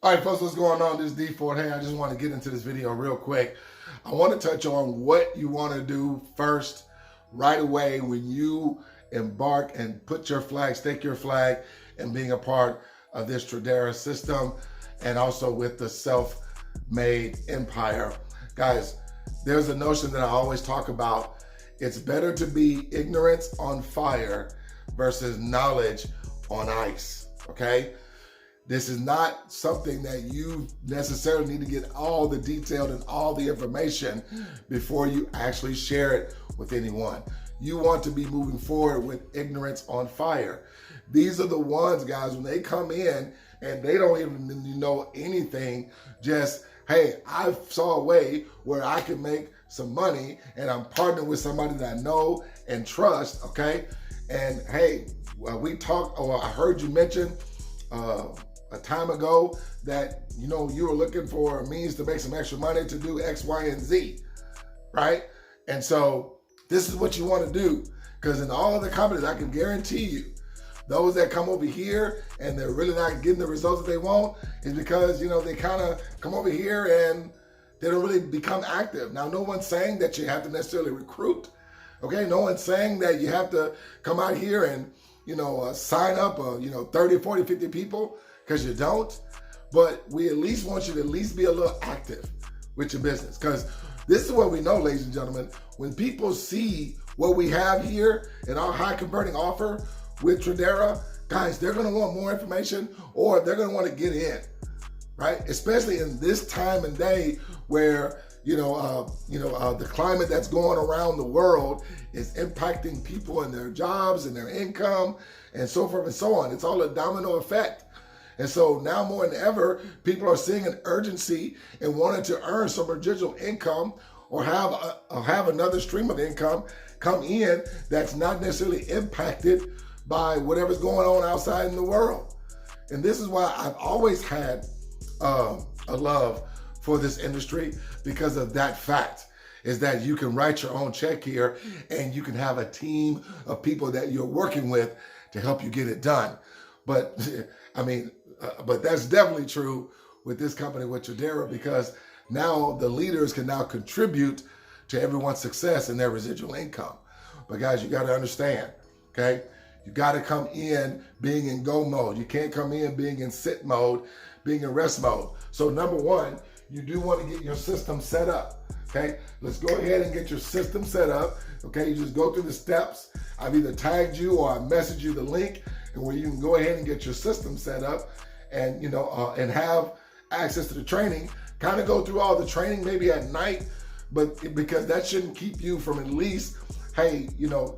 All right, folks, what's going on? This is D Ford. Hey, I just want to get into this video real quick. I want to touch on what you want to do first, right away, when you embark and put your flag, stake your flag, and being a part of this Tradera system, and also with the self-made empire. Guys, there's a notion that I always talk about. It's better to be ignorance on fire versus knowledge on ice, okay? This is not something that you necessarily need to get all the detail and all the information before you actually share it with anyone. You want to be moving forward with ignorance on fire. These are the ones, guys, when they come in and they don't even know anything, just, hey, I saw a way where I can make some money and I'm partnering with somebody that I know and trust, okay? And hey, we talked, or I heard you mention, a time ago that, you were looking for a means to make some extra money to do X, Y, and Z, right? And so this is what you want to do, because in all the companies, I can guarantee you, those that come over here and they're really not getting the results that they want is because, they kind of come over here and they don't really become active. Now, no one's saying that you have to necessarily recruit, okay? No one's saying that you have to come out here and, sign up, 30, 40, 50 people, because you don't. But we at least want you to at least be a little active with your business, because this is what we know, ladies and gentlemen. When people see what we have here in our high converting offer with Tradera, guys, they're going to want more information, or they're going to want to get in, right? Especially in this time and day where the climate that's going around the world is impacting people and their jobs and their income and so forth and so on. It's all a domino effect. And so now more than ever, people are seeing an urgency and wanting to earn some residual income or have another stream of income come in that's not necessarily impacted by whatever's going on outside in the world. And this is why I've always had a love for this industry, because of that fact, is that you can write your own check here and you can have a team of people that you're working with to help you get it done. But but that's definitely true with this company, with Tradera, because now the leaders can now contribute to everyone's success and their residual income. But guys, you got to understand, okay? You got to come in being in go mode. You can't come in being in sit mode, being in rest mode. So number one, you do want to get your system set up, okay? Let's go ahead and get your system set up, okay? You just go through the steps. I've either tagged you or I messaged you the link, and where you can go ahead and get your system set up and, and have access to the training. Kind of go through all the training maybe at night, but because that shouldn't keep you from at least, hey,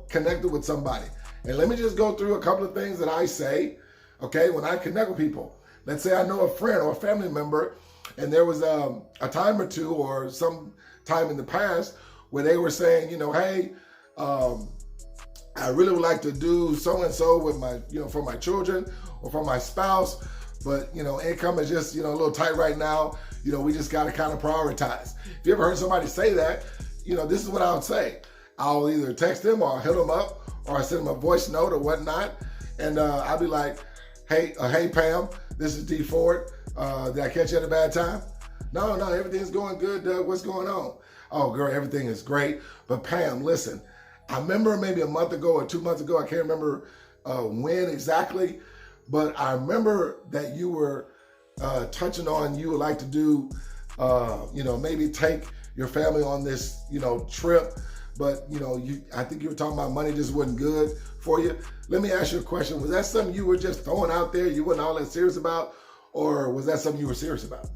connected with somebody. And let me just go through a couple of things that I say, okay, when I connect with people. Let's say I know a friend or a family member, and there was a time or two or some time in the past where they were saying, hey, I really would like to do so-and-so with my, for my children or for my spouse, but, income is just, a little tight right now. We just got to kind of prioritize. If you ever heard somebody say that, this is what I would say. I'll either text them or I'll hit them up or I send them a voice note or whatnot. And I'll be like, hey, Pam, this is D Ford. Did I catch you at a bad time? No, everything's going good, Doug. What's going on? Oh, girl, everything is great. But Pam, listen, I remember maybe a month ago or 2 months ago, I can't remember when exactly, but I remember that you were touching on you would like to do, maybe take your family on this, trip, but, I think you were talking about money just wasn't good for you. Let me ask you a question. Was that something you were just throwing out there, you weren't all that serious about, or was that something you were serious about?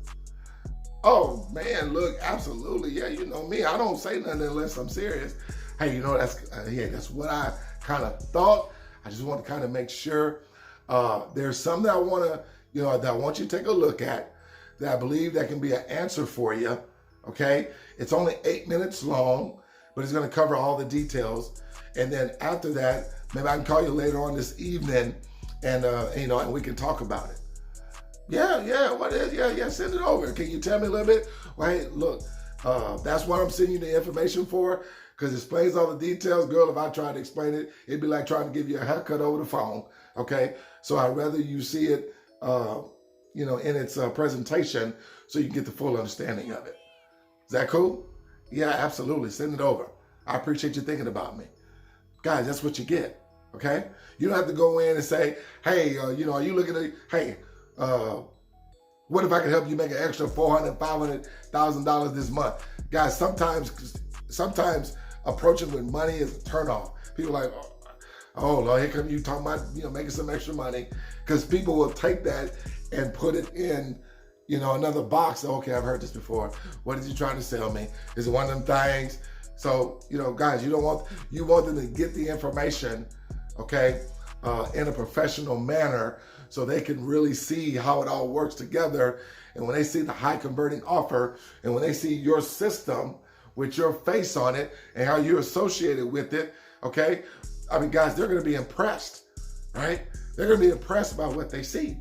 Oh, man, look, absolutely. Yeah, you know me. I don't say nothing unless I'm serious. Hey, that's what I kind of thought. I just want to kind of make sure there's something that I want to, that I want you to take a look at, that I believe that can be an answer for you, okay? It's only 8 minutes long, but it's going to cover all the details. And then after that, maybe I can call you later on this evening and, and we can talk about it. Yeah, what is, yeah, send it over. Can you tell me a little bit? Well, hey, look, that's what I'm sending you the information for, because it explains all the details. Girl, if I tried to explain it, it'd be like trying to give you a haircut over the phone, okay? So I'd rather you see it in its presentation so you can get the full understanding of it. Is that cool? Yeah, absolutely. Send it over. I appreciate you thinking about me. Guys, that's what you get, okay? You don't have to go in and say, hey, are you looking at, hey, what if I could help you make an extra $400,000, $500,000 this month? Guys, sometimes approaching with money is a turnoff. People are like, oh, Lord, here come you talking about, making some extra money. Because people will take that and put it in, another box. Okay, I've heard this before. What is you trying to sell me? Is it one of them things? So, guys, you want them to get the information, okay, in a professional manner so they can really see how it all works together. And when they see the high converting offer and when they see your system with your face on it and how you're associated with it, okay, I mean, guys, they're going to be impressed, right? They're going to be impressed by what they see,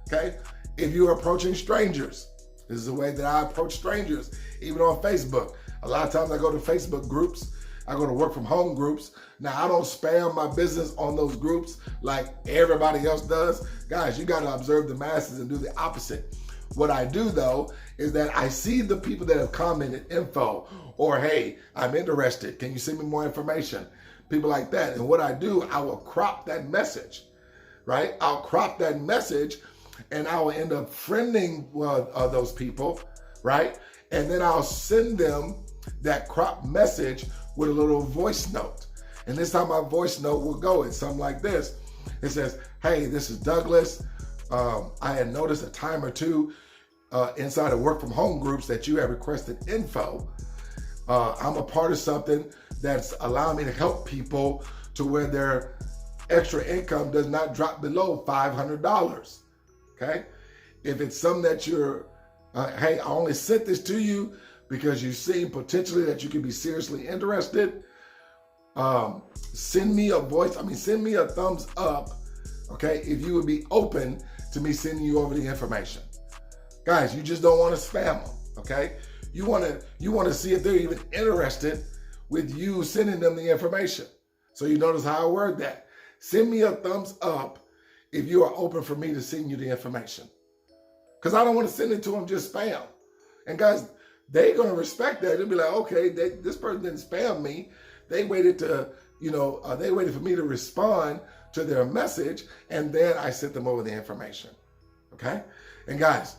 okay? If you're approaching strangers, this is the way that I approach strangers, even on Facebook. A lot of times I go to Facebook groups. I go to work from home groups. Now, I don't spam my business on those groups like everybody else does. Guys, you got to observe the masses and do the opposite. What I do, though, is that I see the people that have commented info or, hey, I'm interested. Can you send me more information? People like that. And what I do, I will crop that message, right? I'll crop that message and I will end up friending those people, right? And then I'll send them that crop message with a little voice note. And this time my voice note will go. It's something like this. It says, hey, this is Douglas. I had noticed a time or two inside of work from home groups that you have requested info. I'm a part of something that's allowing me to help people to where their extra income does not drop below $500. Okay? If it's something that you're, hey, I only sent this to you because you seem potentially that you could be seriously interested, send me a thumbs up, okay, if you would be open to me sending you over the information. Guys, you just don't want to spam them, okay? You want to see if they're even interested with you sending them the information. So you notice how I word that. Send me a thumbs up if you are open for me to send you the information. Because I don't want to send it to them just spam. And guys, they're going to respect that. They'll be like, okay, this person didn't spam me. They waited to, they waited for me to respond to their message, and then I sent them over the information. Okay? And guys,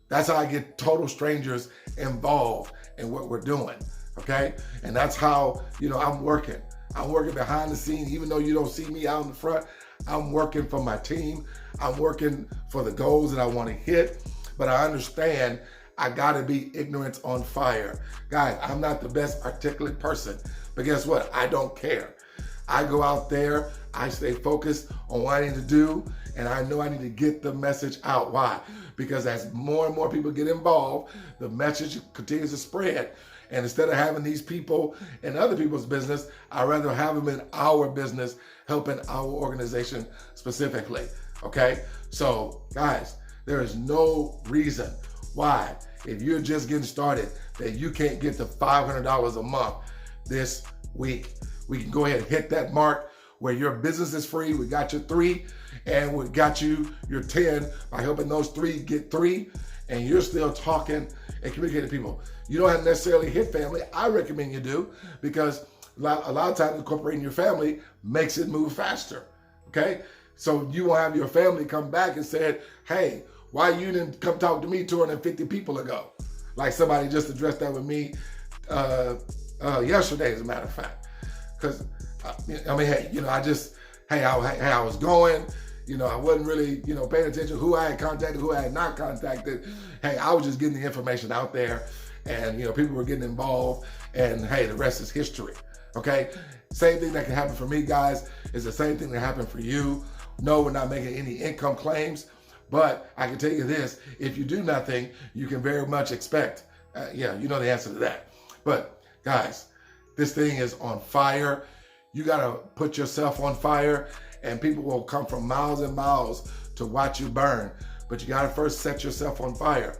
that's how I get total strangers involved in what we're doing. Okay? And that's how, I'm working. I'm working behind the scenes. Even though you don't see me out in the front, I'm working for my team. I'm working for the goals that I want to hit. But I understand I got to be ignorance on fire. Guys, I'm not the best articulate person. But guess what? I don't care. I go out there. I stay focused on what I need to do. And I know I need to get the message out. Why? Because as more and more people get involved, the message continues to spread. And instead of having these people in other people's business, I'd rather have them in our business, helping our organization specifically. Okay? So, guys, there is no reason why, if you're just getting started, that you can't get to $500 a month this week. We can go ahead and hit that mark where your business is free. We got your 3, and we got you your 10 by helping those 3 get 3, and you're still talking and communicating to people. You don't have to necessarily hit family. I recommend you do, because a lot of times incorporating your family makes it move faster. Okay? So you will have your family come back and say, hey, why you didn't come talk to me 250 people ago? Like somebody just addressed that with me yesterday, as a matter of fact. Because, I was going, I wasn't really, paying attention who I had contacted, who I had not contacted. Hey, I was just getting the information out there, and, people were getting involved, and hey, the rest is history. Okay? Same thing that can happen for me, guys, is the same thing that happened for you. No, we're not making any income claims, but I can tell you this: if you do nothing, you can very much expect, you know the answer to that. But guys, this thing is on fire. You got to put yourself on fire, and people will come from miles and miles to watch you burn. But you got to first set yourself on fire.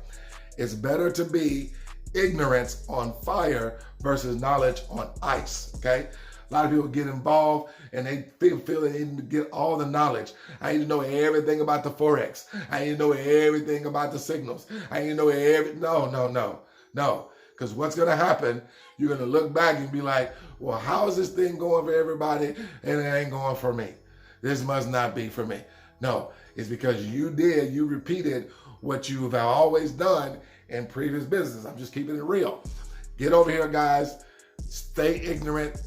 It's better to be ignorance on fire versus knowledge on ice, okay? A lot of people get involved and they feel they need to get all the knowledge. I need to know everything about the Forex. I need to know everything about the signals. I need to know no. Because what's going to happen, you're going to look back and be like, well, how is this thing going for everybody and it ain't going for me? This must not be for me. No, it's because you repeated what you have always done in previous business. I'm just keeping it real. Get over here, guys. Stay ignorant.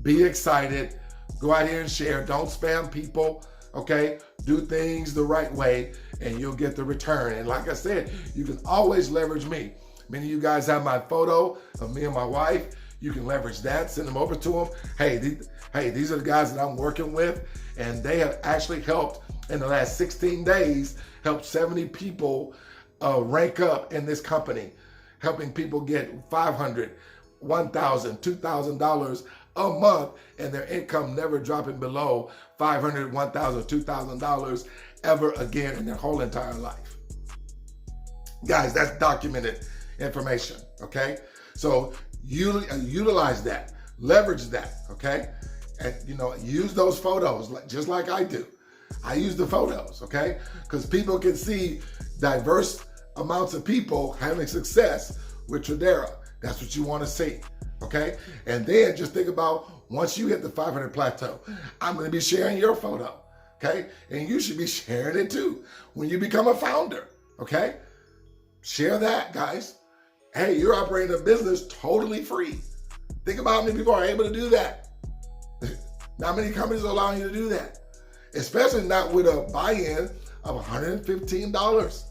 Be excited. Go out here and share. Don't spam people, okay? Do things the right way and you'll get the return. And like I said, you can always leverage me. Many of you guys have my photo of me and my wife. You can leverage that, send them over to them. Hey, these are the guys that I'm working with, and they have actually helped in the last 16 days, helped 70 people rank up in this company, helping people get $500, $1,000, $2,000 a month, and their income never dropping below $500, $1,000, $2,000 ever again in their whole entire life. Guys, that's documented information, okay? So utilize that, leverage that, okay? And use those photos just like I do. I use the photos, okay? Because people can see diverse amounts of people having success with Tradera. That's what you want to see, okay? And then just think about once you hit the 500 plateau, I'm going to be sharing your photo, okay? And you should be sharing it too when you become a founder, okay? Share that, guys. Hey, you're operating a business totally free. Think about how many people are able to do that. Not many companies are allowing you to do that, especially not with a buy-in of $115.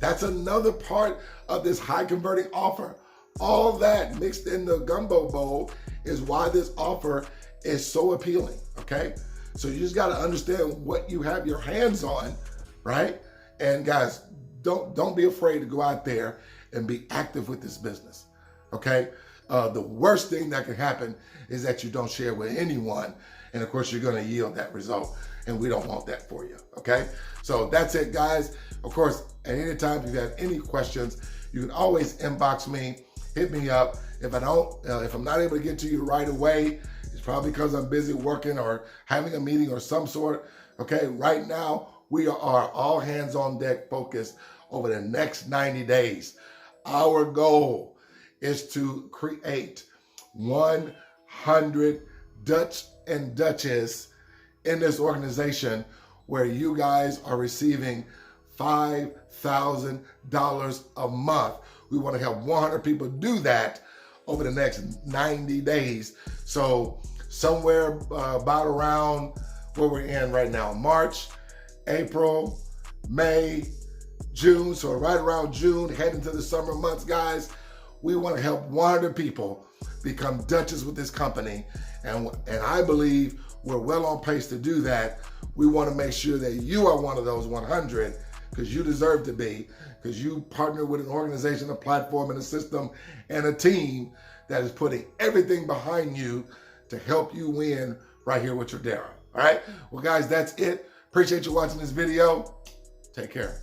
That's another part of this high converting offer. All that mixed in the gumbo bowl is why this offer is so appealing, okay? So you just got to understand what you have your hands on, right? And guys, don't be afraid to go out there and be active with this business, okay? The worst thing that can happen is that you don't share with anyone, and of course you're going to yield that result, and we don't want that for you, okay? So that's it, guys. Of course, at any time if you have any questions, you can always inbox me, hit me up. If I'm not able to get to you right away, it's probably because I'm busy working or having a meeting or some sort, okay? Right now, we are all hands on deck focused over the next 90 days. Our goal is to create 100 Dutch and Dutches in this organization where you guys are receiving $5,000 a month. We want to help 100 people do that over the next 90 days. So somewhere about around where we're in right now, March, April, May, June. So right around June, heading to the summer months, guys, we want to help 100 people become Dutches with this company. And I believe we're well on pace to do that. We want to make sure that you are one of those 100 because you deserve to be, because you partner with an organization, a platform, and a system, and a team that is putting everything behind you to help you win right here with Tradera. All right? Well, guys, that's it. Appreciate you watching this video. Take care.